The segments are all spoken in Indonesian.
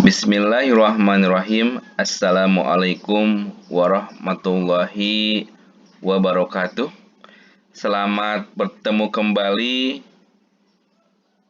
Bismillahirrahmanirrahim. Assalamualaikum warahmatullahi wabarakatuh. Selamat bertemu kembali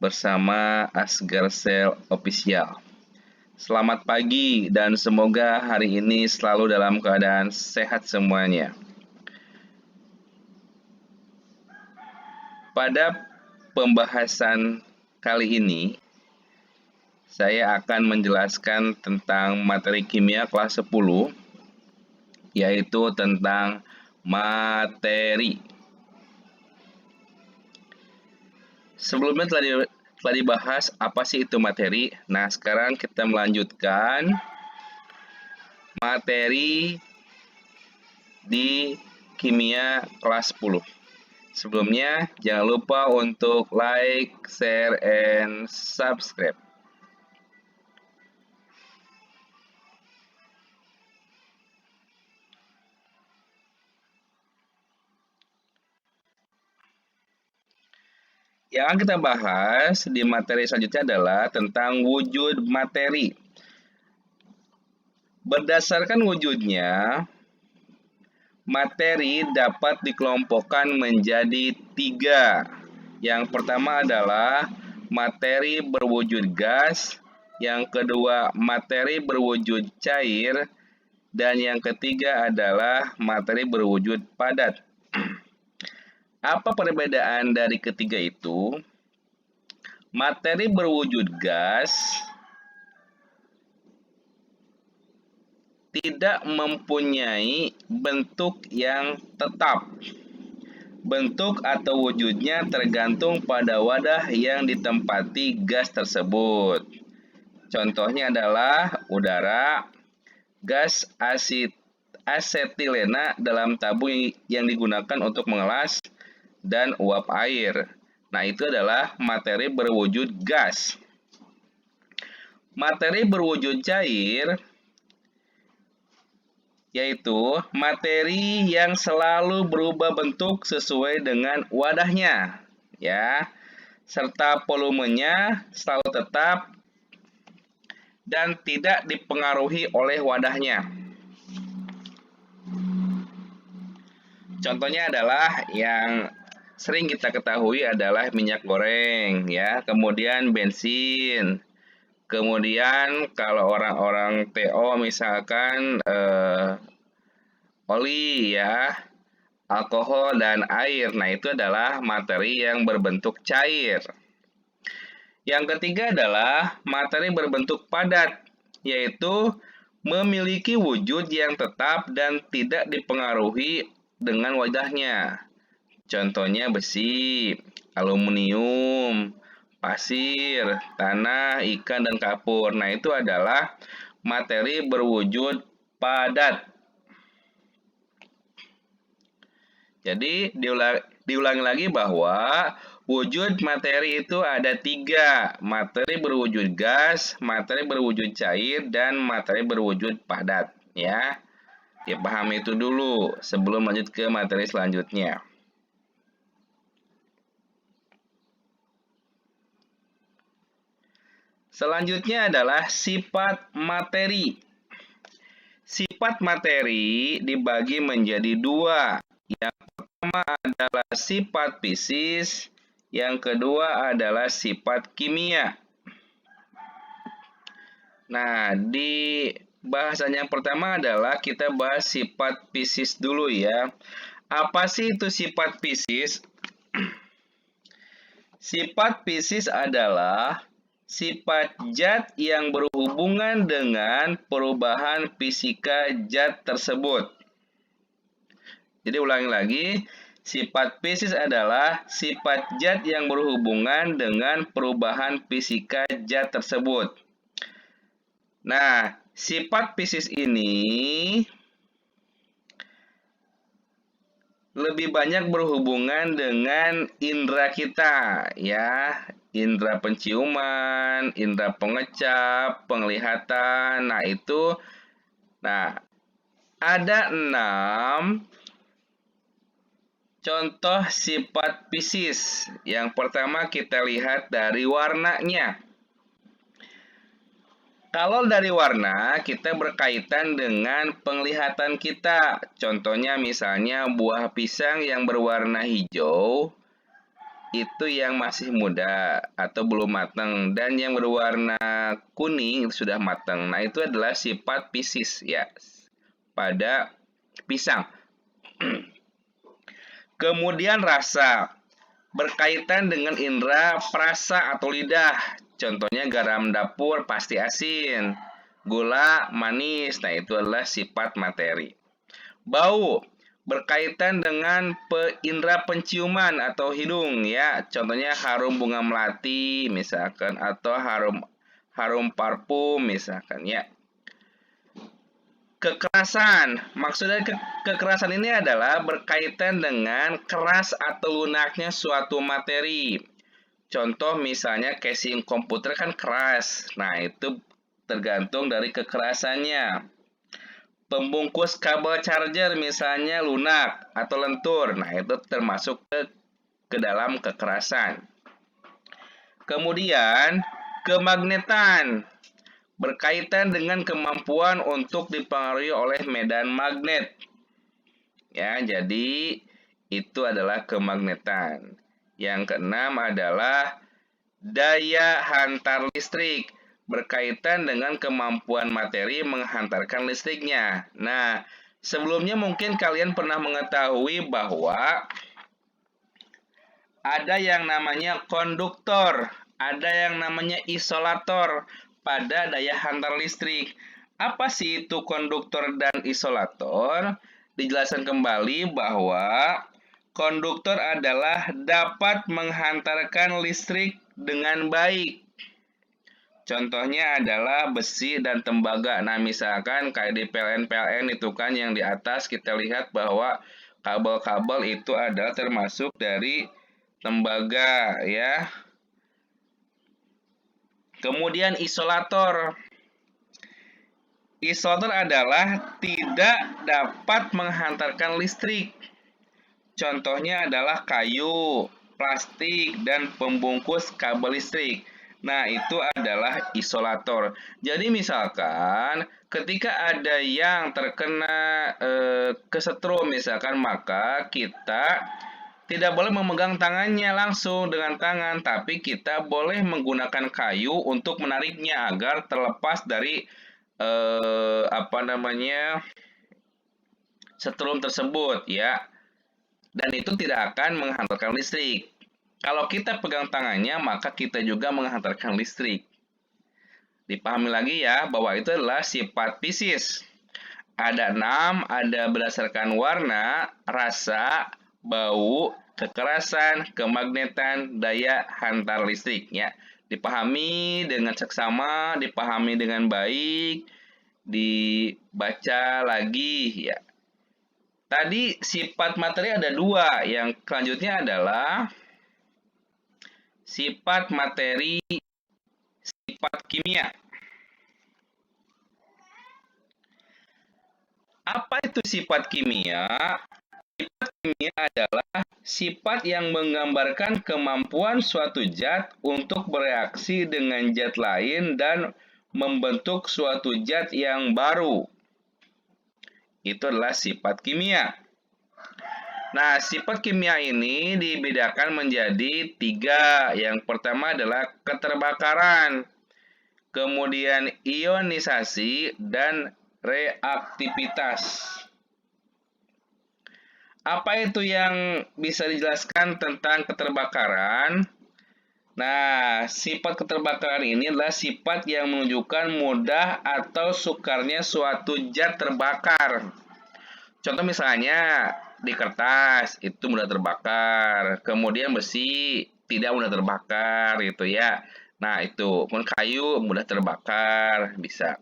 bersama Asgar Sel Official. Selamat pagi dan semoga hari ini selalu dalam keadaan sehat semuanya. Pada pembahasan kali ini, saya akan menjelaskan tentang materi kimia kelas 10, yaitu tentang materi. Sebelumnya telah dibahas apa sih itu materi. Nah, sekarang kita melanjutkan materi di kimia kelas 10. Sebelumnya, jangan lupa untuk like, share, and subscribe. Yang akan kita bahas di materi selanjutnya adalah tentang wujud materi. Berdasarkan wujudnya, materi dapat dikelompokkan menjadi 3. Yang pertama adalah materi berwujud gas, yang kedua materi berwujud cair, dan yang ketiga adalah materi berwujud padat. Apa perbedaan dari ketiga itu? Materi berwujud gas tidak mempunyai bentuk yang tetap. Bentuk atau wujudnya tergantung pada wadah yang ditempati gas tersebut. Contohnya adalah udara, gas asetilena dalam tabung yang digunakan untuk mengelas, dan uap air. Nah, itu adalah materi berwujud gas. Materi berwujud cair yaitu materi yang selalu berubah bentuk sesuai dengan wadahnya, ya, serta volumenya selalu tetap dan tidak dipengaruhi oleh wadahnya. Contohnya adalah yang sering kita ketahui adalah minyak goreng, ya, kemudian bensin. Kemudian kalau orang-orang TO misalkan oli, ya, alkohol dan air. Nah, itu adalah materi yang berbentuk cair. Yang ketiga adalah materi berbentuk padat, yaitu memiliki wujud yang tetap dan tidak dipengaruhi dengan wadahnya. Contohnya besi, aluminium, pasir, tanah, ikan, dan kapur. Nah, itu adalah materi berwujud padat. Jadi, diulangi lagi bahwa wujud materi itu ada 3. Materi berwujud gas, materi berwujud cair, dan materi berwujud padat. Ya, pahami itu dulu sebelum lanjut ke materi selanjutnya. Selanjutnya adalah sifat materi. Sifat materi dibagi menjadi 2. Yang pertama adalah sifat fisis, yang kedua adalah sifat kimia. Nah, di bahasan yang pertama adalah kita bahas sifat fisis dulu, ya. Apa sih itu sifat fisis? Sifat fisis adalah sifat zat yang berhubungan dengan perubahan fisika zat tersebut. Jadi ulangi lagi, sifat fisis adalah sifat zat yang berhubungan dengan perubahan fisika zat tersebut. Nah, sifat fisis ini lebih banyak berhubungan dengan indera kita, ya. Indera penciuman, indera pengecap, penglihatan. Nah, itu ada 6 contoh sifat fisis. Yang pertama kita lihat dari warnanya. Kalau dari warna, kita berkaitan dengan penglihatan kita. Contohnya misalnya buah pisang yang berwarna hijau, itu yang masih muda atau belum matang. Dan yang berwarna kuning itu sudah matang. Nah, itu adalah sifat Pisces ya, pada pisang. Kemudian rasa. Berkaitan dengan indera perasa atau lidah. Contohnya garam dapur pasti asin, gula manis. Nah, itu adalah sifat materi. Bau berkaitan dengan indera penciuman atau hidung ya. Contohnya harum bunga melati misalkan, atau harum parfum misalkan ya. Kekerasan, maksudnya kekerasan ini adalah berkaitan dengan keras atau lunaknya suatu materi. Contoh misalnya casing komputer kan keras. Nah, itu tergantung dari kekerasannya. Pembungkus kabel charger misalnya lunak atau lentur. Nah, itu termasuk ke dalam kekerasan. Kemudian, kemagnetan berkaitan dengan kemampuan untuk dipengaruhi oleh medan magnet. Ya, jadi itu adalah kemagnetan. Yang keenam adalah daya hantar listrik, berkaitan dengan kemampuan materi menghantarkan listriknya. Nah, sebelumnya mungkin kalian pernah mengetahui bahwa ada yang namanya konduktor, ada yang namanya isolator pada daya hantar listrik. Apa sih itu konduktor dan isolator? Dijelaskan kembali bahwa konduktor adalah dapat menghantarkan listrik dengan baik. Contohnya adalah besi dan tembaga. Nah, misalkan kayak di PLN itu kan yang di atas kita lihat bahwa kabel-kabel itu adalah termasuk dari tembaga ya. Kemudian isolator. Isolator adalah tidak dapat menghantarkan listrik. Contohnya adalah kayu, plastik, dan pembungkus kabel listrik. Nah, itu adalah isolator. Jadi misalkan ketika ada yang terkena kesetrum misalkan, maka kita tidak boleh memegang tangannya langsung dengan tangan, tapi kita boleh menggunakan kayu untuk menariknya agar terlepas dari setrum tersebut ya. Dan itu tidak akan menghantarkan listrik. Kalau kita pegang tangannya, maka kita juga menghantarkan listrik. Dipahami lagi ya, bahwa itu adalah sifat Pisces. Ada 6, ada berdasarkan warna, rasa, bau, kekerasan, kemagnetan, daya hantar listrik ya. Dipahami dengan seksama, dipahami dengan baik, dibaca lagi ya. Tadi sifat materi ada 2, yang selanjutnya adalah sifat materi, sifat kimia. Apa itu sifat kimia? Sifat kimia adalah sifat yang menggambarkan kemampuan suatu zat untuk bereaksi dengan zat lain dan membentuk suatu zat yang baru. Itu adalah sifat kimia. Nah, sifat kimia ini dibedakan menjadi 3. Yang pertama adalah keterbakaran, kemudian ionisasi, dan reaktivitas. Apa itu yang bisa dijelaskan tentang keterbakaran? Nah, sifat keterbakaran ini adalah sifat yang menunjukkan mudah atau sukarnya suatu zat terbakar. Contoh misalnya di kertas itu mudah terbakar, kemudian besi tidak mudah terbakar gitu ya. Nah, itu pun kayu mudah terbakar bisa.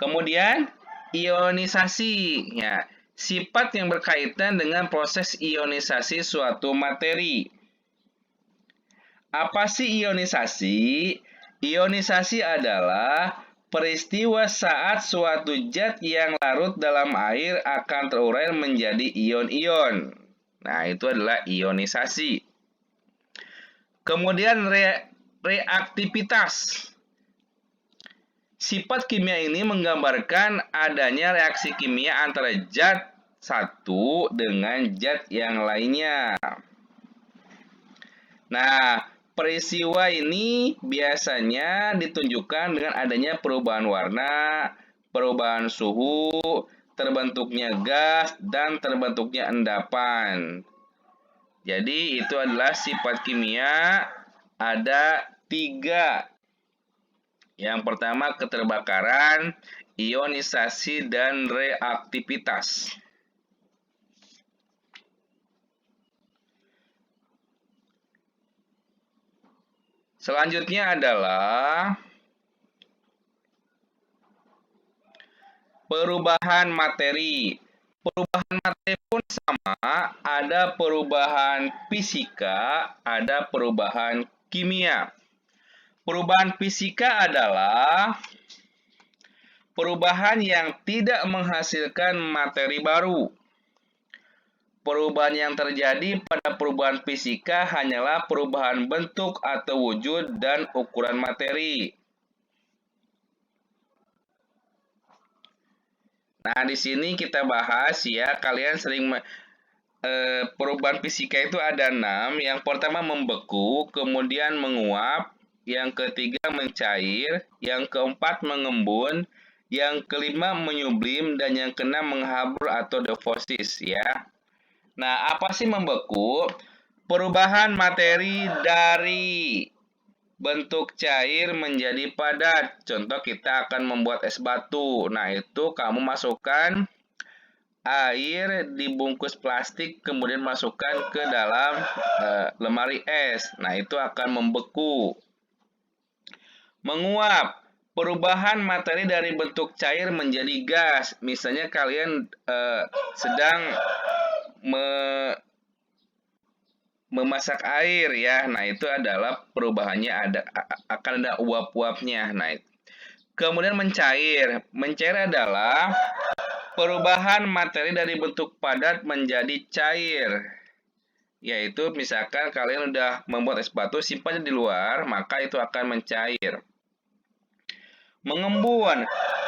Kemudian ionisasi ya, sifat yang berkaitan dengan proses ionisasi suatu materi. Apa sih ionisasi? Ionisasi adalah peristiwa saat suatu zat yang larut dalam air akan terurai menjadi ion-ion. Nah, itu adalah ionisasi. Kemudian reaktivitas. sifat kimia ini menggambarkan adanya reaksi kimia antara zat satu dengan zat yang lainnya. Nah, peristiwa ini biasanya ditunjukkan dengan adanya perubahan warna, perubahan suhu, terbentuknya gas, dan terbentuknya endapan. Jadi, itu adalah sifat kimia. Ada 3. Yang pertama, keterbakaran, ionisasi, dan reaktivitas. Selanjutnya adalah perubahan materi. Perubahan materi pun sama, ada perubahan fisika, ada perubahan kimia. Perubahan fisika adalah perubahan yang tidak menghasilkan materi baru. Perubahan yang terjadi pada perubahan fisika hanyalah perubahan bentuk atau wujud dan ukuran materi. Nah, di sini kita bahas ya, kalian sering perubahan fisika itu ada 6. Yang pertama membeku, kemudian menguap, yang ketiga mencair, yang keempat mengembun, yang kelima menyublim, dan yang keenam menghabur atau defosis ya. Nah, apa sih membeku? Perubahan materi dari bentuk cair menjadi padat. Contoh, kita akan membuat es batu. Nah, itu kamu masukkan air dibungkus plastik, kemudian masukkan ke dalam lemari es. Nah, itu akan membeku. Menguap, perubahan materi dari bentuk cair menjadi gas. Misalnya kalian sedang memasak air ya. Nah, itu adalah perubahannya, akan ada uap-uapnya. Nah, kemudian mencair. Mencair adalah perubahan materi dari bentuk padat menjadi cair. Yaitu misalkan kalian udah membuat es batu, simpannya di luar, maka itu akan mencair. Mengembun,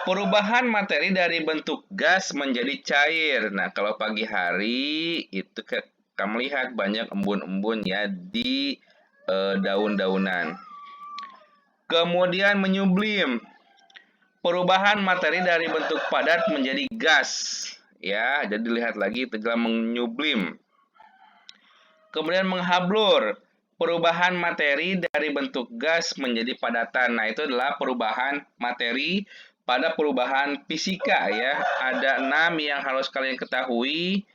perubahan materi dari bentuk gas menjadi cair. Nah, kalau pagi hari itu kamu lihat banyak embun-embun ya di daun-daunan. Kemudian menyublim, perubahan materi dari bentuk padat menjadi gas. Ya, jadi lihat lagi telah menyublim. Kemudian menghablur, perubahan materi dari bentuk gas menjadi padatan. Nah, itu adalah perubahan materi pada perubahan fisika ya. Ada 6 yang harus kalian ketahui.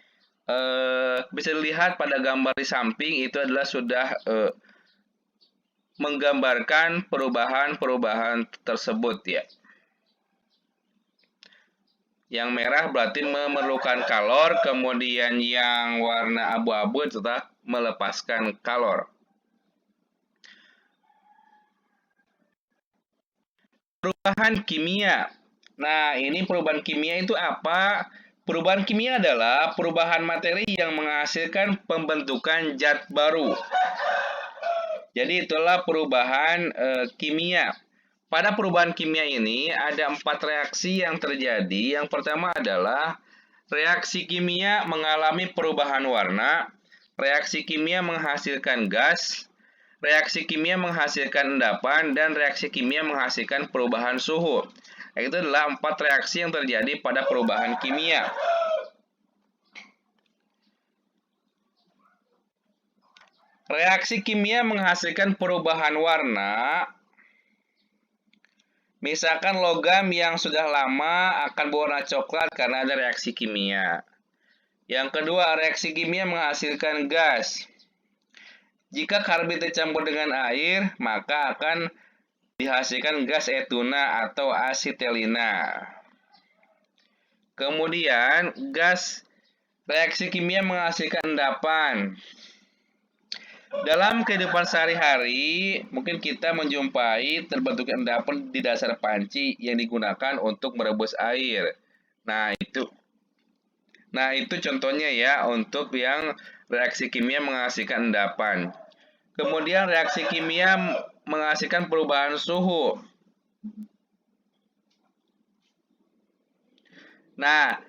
Bisa dilihat pada gambar di samping, itu adalah sudah menggambarkan perubahan-perubahan tersebut ya. Yang merah berarti memerlukan kalor, kemudian yang warna abu-abu itu melepaskan kalor. Perubahan kimia. Nah, ini perubahan kimia itu apa? Perubahan kimia adalah perubahan materi yang menghasilkan pembentukan zat baru. Jadi itulah perubahan kimia. Pada perubahan kimia ini ada 4 reaksi yang terjadi. Yang pertama adalah reaksi kimia mengalami perubahan warna, reaksi kimia menghasilkan gas, reaksi kimia menghasilkan endapan, dan reaksi kimia menghasilkan perubahan suhu. Itu adalah 4 reaksi yang terjadi pada perubahan kimia. Reaksi kimia menghasilkan perubahan warna. Misalkan logam yang sudah lama akan berwarna coklat karena ada reaksi kimia. Yang kedua, reaksi kimia menghasilkan gas. Jika karbit dicampur dengan air, maka akan dihasilkan gas etuna atau asetilina. Kemudian, reaksi kimia menghasilkan endapan. Dalam kehidupan sehari-hari, mungkin kita menjumpai terbentuknya endapan di dasar panci yang digunakan untuk merebus air. Nah, itu contohnya ya untuk yang reaksi kimia menghasilkan endapan. Kemudian reaksi kimia menghasilkan perubahan suhu. Nah,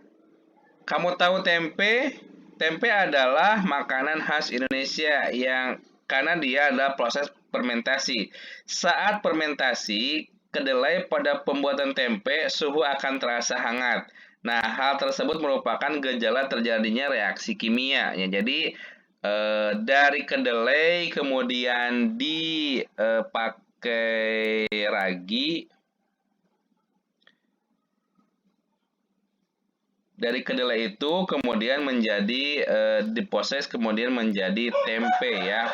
kamu tahu tempe? Tempe adalah makanan khas Indonesia yang karena dia adalah proses fermentasi. Saat fermentasi, kedelai pada pembuatan tempe suhu akan terasa hangat. Nah, hal tersebut merupakan gejala terjadinya reaksi kimia. Ya, jadi dari kedelai kemudian dipakai ragi. Dari kedelai itu kemudian menjadi diproses kemudian menjadi tempe ya.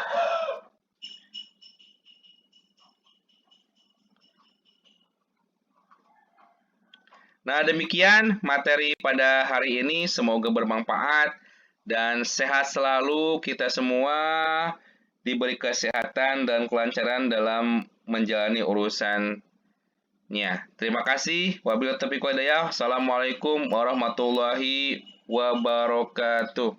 Nah, demikian materi pada hari ini, semoga bermanfaat dan sehat selalu kita semua, diberi kesehatan dan kelancaran dalam menjalani urusannya. Terima kasih. Wabillahi taufiq wal hidayah. Assalamualaikum warahmatullahi wabarakatuh.